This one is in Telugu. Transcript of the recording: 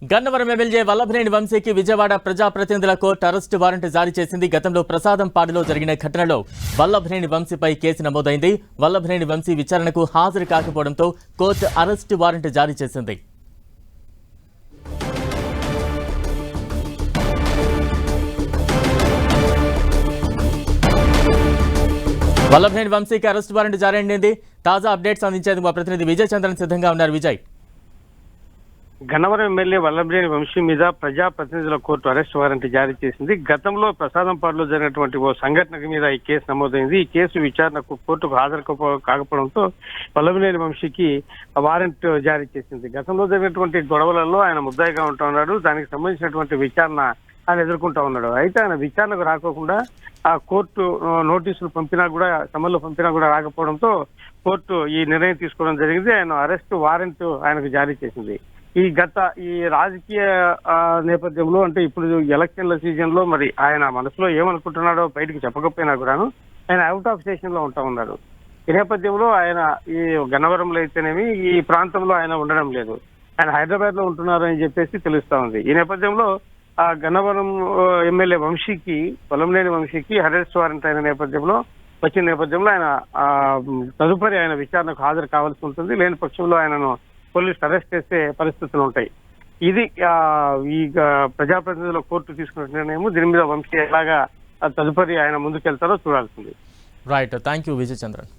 గన్నవరం ఎమ్మెల్యే వల్లభనేని వంశీకి విజయవాడ ప్రజాప్రతినిధుల కోర్టు అరెస్టు వారెంట్ జారీ చేసింది. గతంలో ప్రసాదంపాడులో జరిగిన ఘటనలో వల్లభనేని వంశీపై కేసు నమోదైంది. వల్లభనేని వంశీ విచారణకు హాజరు కాకపోవడంతో కోర్టు అరెస్టు వారెంట్ జారీ చేసింది. వల్లభనేని వంశీకి అరెస్టు వారెంట్ జారీ అయింది. తాజా అప్డేట్స్ అందించేందుకు మా ప్రతినిధి విజయ్ చంద్రన్ సిద్ధంగా ఉన్నారు. విజయ్, గన్నవరం ఎమ్మెల్యే వల్లభనేని వంశీ మీద ప్రజాప్రతినిధుల కోర్టు అరెస్ట్ వారెంట్ జారీ చేసింది. గతంలో ప్రసాదంపాడులో జరిగినటువంటి ఓ సంఘటన మీద ఈ కేసు నమోదైంది. ఈ కేసు విచారణకు కోర్టుకు హాజరు కాకపోవడంతో వల్లభనేని వంశీకి వారెంట్ జారీ చేసింది. గతంలో జరిగినటువంటి గొడవలలో ఆయన ముద్దాయిగా ఉంటున్నాడు. దానికి సంబంధించినటువంటి విచారణ ఆయన ఎదుర్కొంటా ఉన్నాడు. అయితే ఆయన విచారణకు రాకోకుండా ఆ కోర్టు నోటీసులు పంపినా కూడా, సమన్లు పంపినా కూడా రాకపోవడంతో కోర్టు ఈ నిర్ణయం తీసుకోవడం జరిగింది. ఆయన అరెస్ట్ వారెంట్ ఆయనకు జారీ చేసింది. ఈ రాజకీయ నేపథ్యంలో, అంటే ఇప్పుడు ఎలక్షన్ల సీజన్ లో మరి ఆయన మనసులో ఏమనుకుంటున్నాడో బయటకు చెప్పకపోయినా కూడాను ఆయన అవుట్ ఆఫ్ స్టేషన్ లో ఉంటా ఉన్నాడు. ఈ నేపథ్యంలో ఆయన ఈ గన్నవరంలో అయితేనేమి ఈ ప్రాంతంలో ఆయన ఉండడం లేదు. ఆయన హైదరాబాద్ లో ఉంటున్నారు అని చెప్పేసి తెలుస్తా ఉంది. ఈ నేపథ్యంలో ఆ గన్నవరం ఎమ్మెల్యే వల్లభనేని వంశీకి అరెస్ట్ వారెంట్ అయిన వచ్చిన నేపథ్యంలో ఆయన తదుపరి ఆయన విచారణకు హాజరు కావాల్సి ఉంటుంది. లేని పక్షంలో ఆయనను పోలీసులు అరెస్ట్ చేసే పరిస్థితులు ఉంటాయి. ఇది ఈ ప్రజాప్రతినిధుల కోర్టు తీసుకున్న నిర్ణయం. దీని మీద వంశీ ఎలాగా తదుపరి ఆయన ముందుకెళ్తారో చూడాల్సింది. Right, thank you Vijay Chandran.